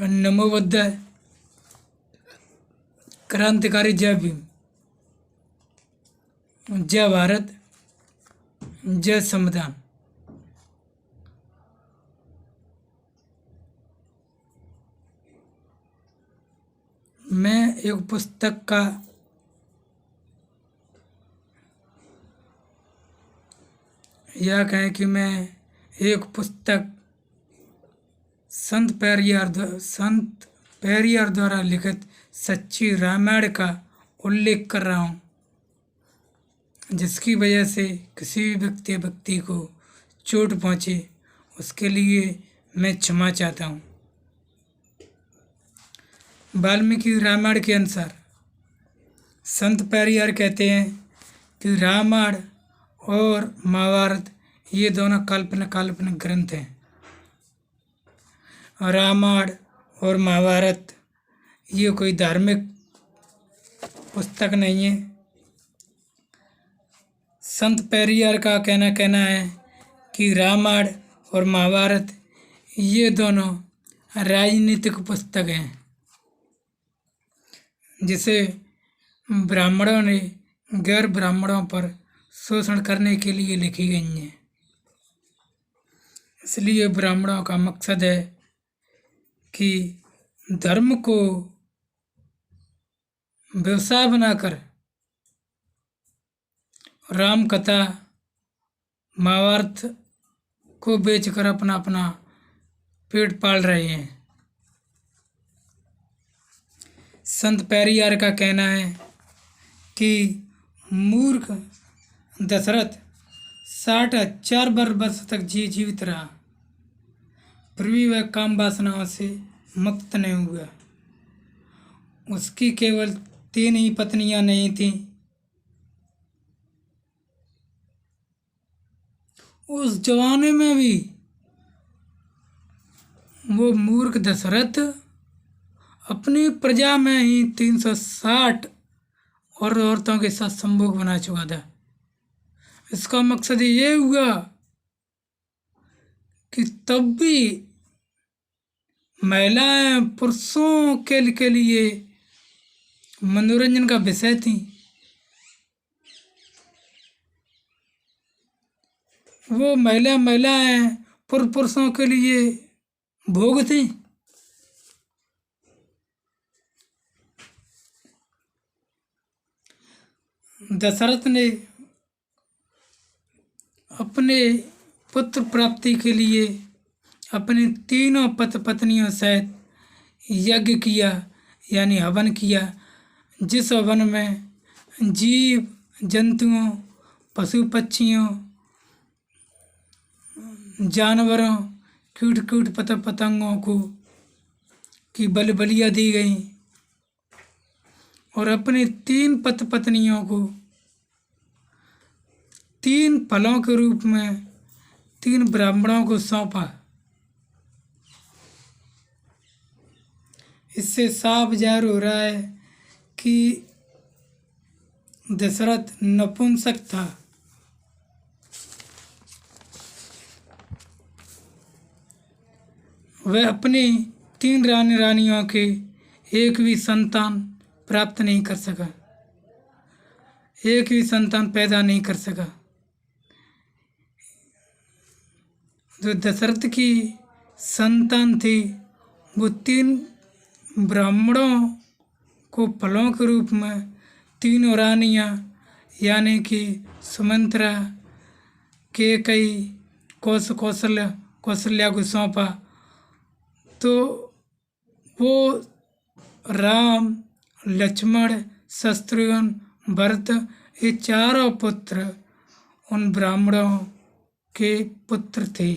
नमो बुद्धाय। क्रांतिकारी जय भीम, जय भारत, जय संविधान। मैं एक पुस्तक का यह कहें कि मैं एक पुस्तक संत पेरियार द्वारा लिखित सच्ची रामायण का उल्लेख कर रहा हूँ, जिसकी वजह से किसी भी व्यक्ति को चोट पहुँचे, उसके लिए मैं क्षमा चाहता हूँ। वाल्मीकि रामायण के अनुसार संत पेरियार कहते हैं कि रामायण और महाभारत ये दोनों काल्पनिक ग्रंथ हैं। रामायण और महाभारत ये कोई धार्मिक पुस्तक नहीं है। संत पेरियार का कहना है कि रामायण और महाभारत ये दोनों राजनीतिक पुस्तक हैं, जिसे ब्राह्मणों ने गैर ब्राह्मणों पर शोषण करने के लिए लिखी गई हैं। इसलिए ब्राह्मणों का मकसद है कि धर्म को व्यवसाय बनाकर राम कथा महाभारत को बेचकर अपना पेट पाल रहे हैं। संत पेरियार का कहना है कि मूर्ख दशरथ 60,000 वर्ष तक जीवित रहा, फिर भी वह काम वासनाओं से मुक्त नहीं हुआ। उसकी केवल 3 ही पत्नियां नहीं थीं। उस जमाने में भी वो मूर्ख दशरथ अपनी प्रजा में ही 360 और औरतों के साथ संभोग बना चुका था। इसका मकसद ये हुआ कि तब भी महिलाएं पुरुषों के लिए मनोरंजन का विषय थी। वो महिलाएं पुरुषों के लिए भोग थी। दशरथ ने अपने पुत्र प्राप्ति के लिए अपनी तीनों पत्नियों सहित यज्ञ किया, यानी हवन किया, जिस हवन में जीव जंतुओं, पशु पक्षियों, जानवरों, कीट पतंगों को की बलियां दी गई और अपनी 3 पत्नियों को 3 फलों के रूप में 3 ब्राह्मणों को सौंपा। इससे साफ जाहिर हो रहा है कि दशरथ नपुंसक था। वह अपनी 3 रानियों के एक भी संतान प्राप्त नहीं कर सका, एक भी संतान पैदा नहीं कर सका। जो दशरथ की संतान थी वो 3 ब्राह्मणों को फलों के रूप में 3 रानियां, यानी कि सुमंत्रा, कैकेयी, कौशल्या को सौंपा। तो वो राम, लक्ष्मण, शत्रुघ्न, भरत ये 4 पुत्र उन ब्राह्मणों के पुत्र थे।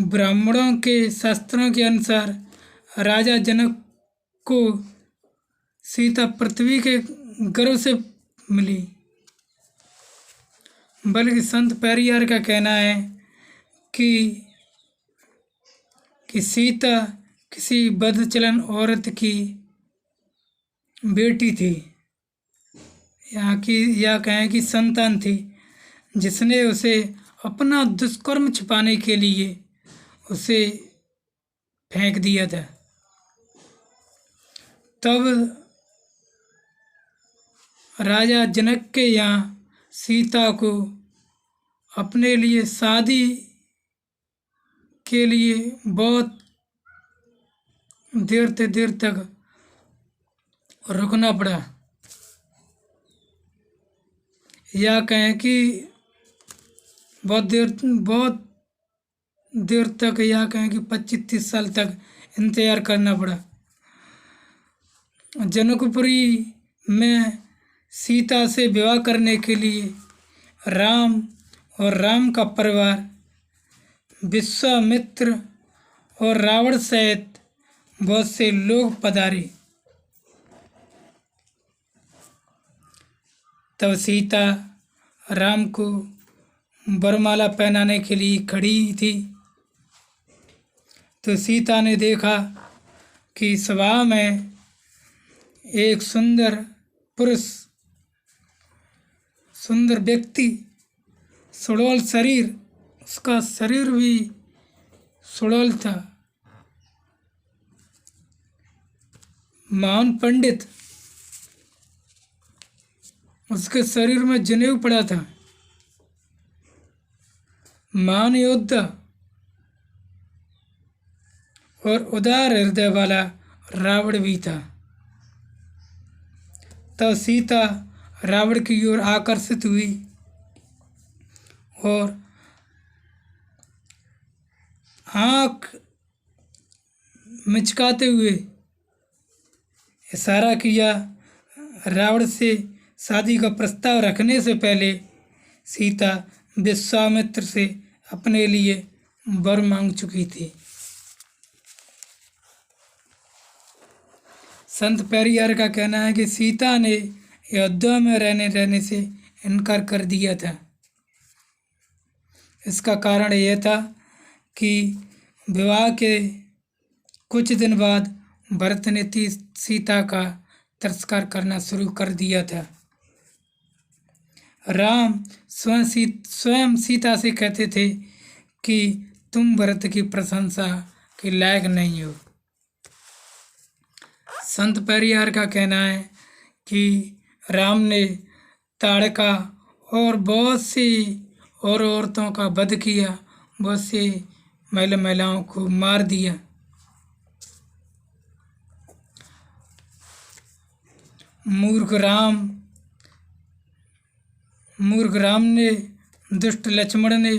ब्राह्मणों के शास्त्रों के अनुसार राजा जनक को सीता पृथ्वी के गर्भ से मिली, बल्कि संत पेरियार का कहना है कि सीता किसी बदचलन औरत की बेटी थी, या कहें कि संतान थी, जिसने उसे अपना दुष्कर्म छिपाने के लिए उसे फेंक दिया था। तब राजा जनक के यहाँ सीता को अपने लिए शादी के लिए बहुत देर तक रुकना पड़ा, या कहें कि बहुत देर तक, या कहें कि 25-30 साल तक इंतजार करना पड़ा। जनकपुरी में सीता से विवाह करने के लिए राम और राम का परिवार, विश्वामित्र और रावण सहित बहुत से लोग पधारे। तब सीता राम को वरमाला पहनाने के लिए खड़ी थी, तो सीता ने देखा कि सभा में एक सुंदर पुरुष, सुंदर व्यक्ति, सुडौल शरीर, उसका शरीर भी सुडौल था, महान पंडित, उसके शरीर में जनेऊ पड़ा था, महान योद्धा और उदार हृदय वाला रावण भी था। तब सीता रावण की ओर आकर्षित हुई और आँख मिचकाते हुए इशारा किया। रावण से शादी का प्रस्ताव रखने से पहले सीता विश्वामित्र से अपने लिए वर मांग चुकी थी। संत पेरियार का कहना है कि सीता ने अयोध्या में रहने से इनकार कर दिया था। इसका कारण यह था कि विवाह के कुछ दिन बाद भरत ने सीता का तिरस्कार करना शुरू कर दिया था। राम स्वयं सीता से कहते थे कि तुम भरत की प्रशंसा के लायक नहीं हो। संत पेरियार का कहना है कि राम ने ताड़का और बहुत सी और औरतों का वध किया, बहुत सी महिलाओं को मार दिया। मूर्ख राम ने, दुष्ट लक्ष्मण ने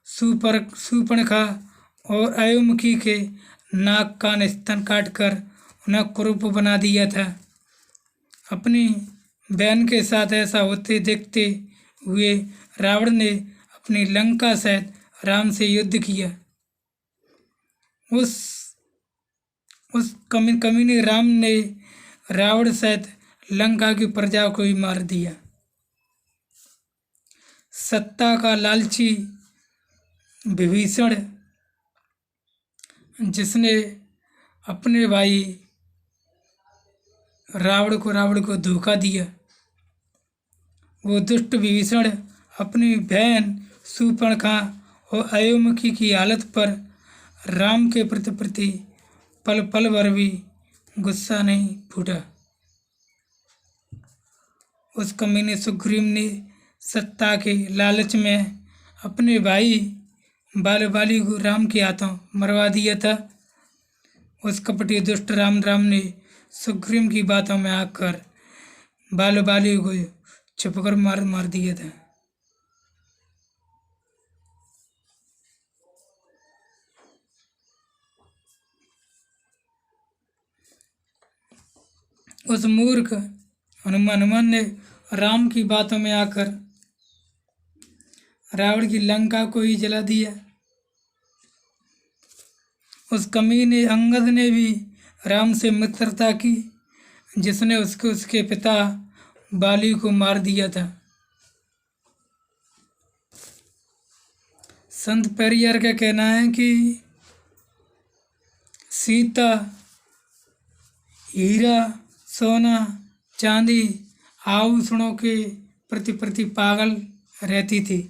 शूर्पणखा और अयोमुखी के नाक कान स्तन काटकर उन्हें कुरूप बना दिया था। अपनी बहन के साथ ऐसा होते देखते हुए रावण ने अपनी लंका सहित राम से युद्ध किया। उस कमीने राम ने रावण सहित लंका की प्रजा को ही मार दिया। सत्ता का लालची विभीषण, जिसने अपने भाई रावण को धोखा दिया, वो दुष्ट विभीषण अपनी बहन शूर्पणखा और अयोमुखी की हालत पर राम के प्रति पल पल भर भी गुस्सा नहीं फूटा। उस कमीने सुग्रीव ने सत्ता के लालच में अपने भाई बाली को राम के हाथों मरवा दिया था। उस कपटी दुष्ट राम ने सुग्रीव की बातों में आकर बाली को छुपकर मार दिया था। उस मूर्ख हनुमान ने राम की बातों में आकर रावण की लंका को ही जला दिया। उस कमीने अंगद ने भी राम से मित्रता की, जिसने उसके पिता बाली को मार दिया था। संत पेरियार का कहना है कि सीता हीरा, सोना, चांदी, आभूषणों के प्रति पागल रहती थी।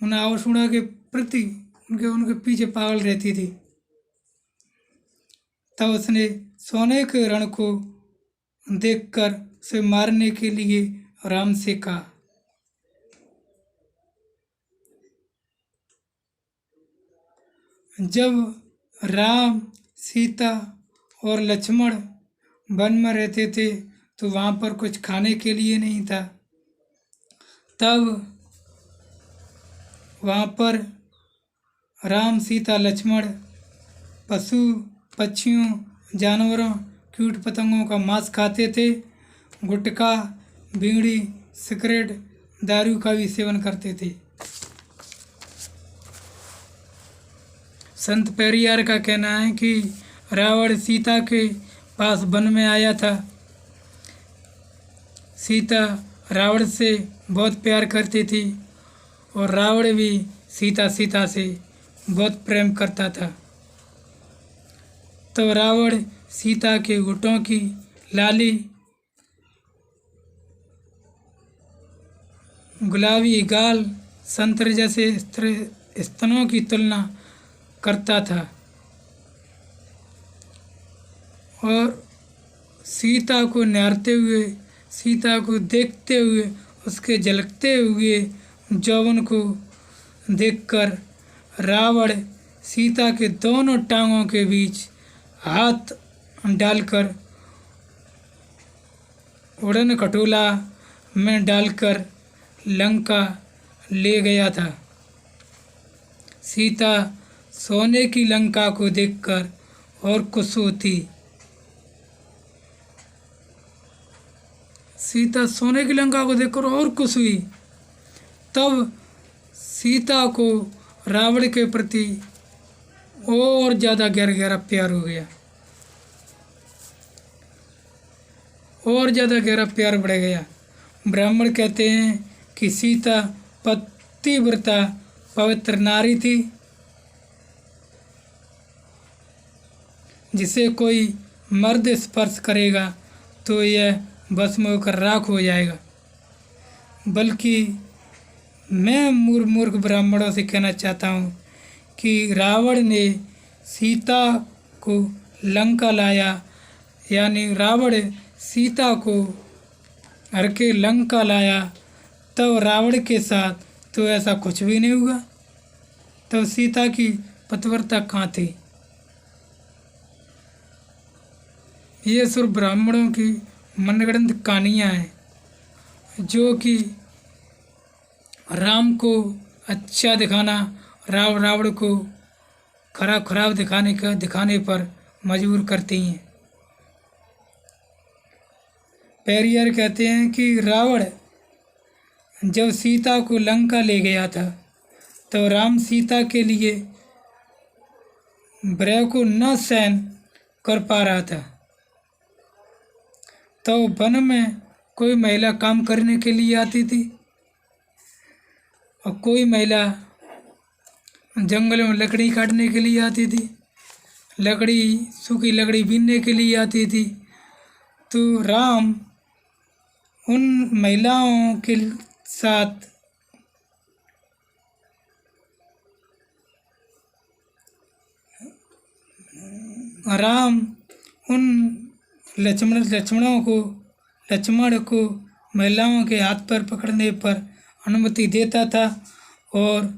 उन आभूषणों के प्रति उनके उनके पीछे पागल रहती थी। तब उसने सोने के रण को देखकर उसे मारने के लिए राम से कहा। जब राम, सीता और लक्ष्मण वन में रहते थे तो वहाँ पर कुछ खाने के लिए नहीं था। तब वहाँ पर राम, सीता, लक्ष्मण पशु पक्षियों, जानवरों, कीट पतंगों का मांस खाते थे। गुटखा, बीड़ी, सिगरेट, दारू का भी सेवन करते थे। संत पेरियार का कहना है कि रावण सीता के पास वन में आया था। सीता रावण से बहुत प्यार करती थी और रावण भी सीता से बहुत प्रेम करता था। तो रावण सीता के होठों की लाली, गुलाबी गाल, संतरे जैसे स्तनों की तुलना करता था और सीता को निहारते हुए, सीता को देखते हुए, उसके झलकते हुए यौवन को देखकर रावण सीता के दोनों टांगों के बीच हाथ डालकर उड़न खटोला में डालकर लंका ले गया था। सीता सोने की लंका को देखकर और खुश होती। सीता सोने की लंका को देखकर और खुश हुई। तब सीता को रावण के प्रति और ज़्यादा गहरा प्यार हो गया, और ज़्यादा गहरा प्यार बढ़ गया। ब्राह्मण कहते हैं कि सीता पतिव्रता पवित्र नारी थी, जिसे कोई मर्द स्पर्श करेगा तो यह भस्म होकर राख हो जाएगा। बल्कि मैं मूर्ख ब्राह्मणों से कहना चाहता हूँ कि रावण ने सीता को लंका लाया, यानी रावण सीता को हर के लंका लाया, तब रावण के साथ तो ऐसा कुछ भी नहीं हुआ। तो सीता की पतिव्रता कहाँ थी? ये सिर्फ ब्राह्मणों की मनगढ़ंत कहानियाँ हैं जो कि राम को अच्छा दिखाना, रावण को खराब दिखाने पर मजबूर करती हैं। पेरियार कहते हैं कि रावण जब सीता को लंका ले गया था तो राम सीता के लिए विरह को न सहन कर पा रहा था। तो वन में कोई महिला काम करने के लिए आती थी और कोई महिला जंगल में लकड़ी काटने के लिए आती थी, सूखी लकड़ी बीनने के लिए आती थी। तो राम उन महिलाओं के साथ लक्ष्मण को महिलाओं के हाथ पर पकड़ने पर अनुमति देता था और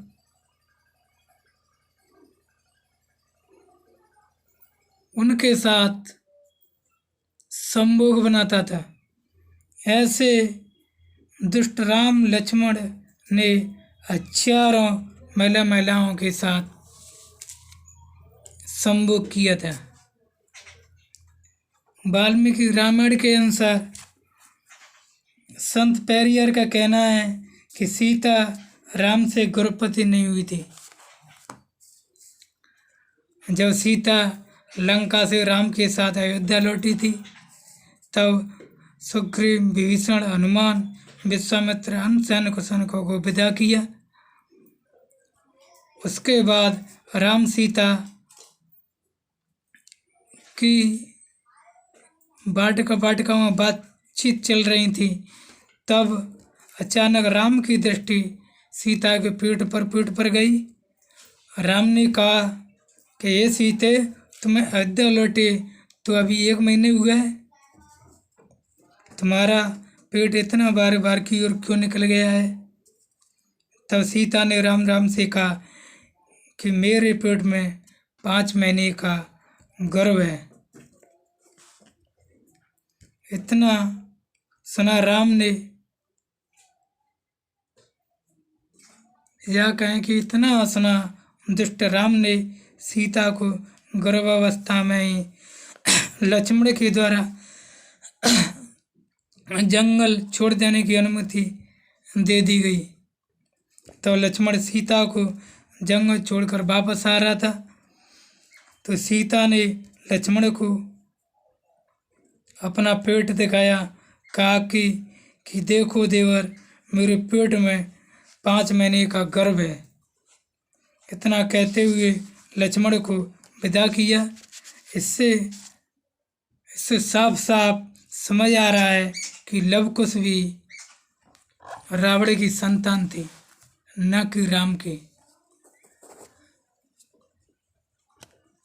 उनके साथ संभोग बनाता था। ऐसे दुष्ट राम लक्ष्मण ने हजारों महिलाओं के साथ संभोग किया था। वाल्मीकि रामायण के अनुसार संत पेरियार का कहना है कि सीता राम से गर्भवती नहीं हुई थी। जब सीता लंका से राम के साथ अयोध्या लौटी थी तब सुग्रीव, विभीषण, हनुमान, विश्वामित्र अन्य सैनिकों को विदा किया। उसके बाद राम सीता की वाटिका में बातचीत चल रही थी। तब अचानक राम की दृष्टि सीता के पीठ पर गई। राम ने कहा कि ये सीते, तुम्हें अयोध्या लौटे तो अभी 1 महीने हुआ है, तुम्हारा पेट इतना बार बार की ओर क्यों निकल गया है। तब सीता ने राम राम से कहा कि मेरे पेट में 5 महीने का गर्भ है। इतना सुना राम ने, या कहें कि इतना सुना दुष्ट राम ने सीता को गर्भावस्था में ही लक्ष्मण के द्वारा जंगल छोड़ देने की अनुमति दे दी गई। तो लक्ष्मण सीता को जंगल छोड़कर वापस आ रहा था, तो सीता ने लक्ष्मण को अपना पेट दिखाया, कहा कि देखो देवर, मेरे पेट में 5 महीने का गर्भ है। इतना कहते हुए लक्ष्मण को विदा किया। इससे साफ साफ समझ आ रहा है कि लव कुश भी रावण की संतान थी, न कि राम की।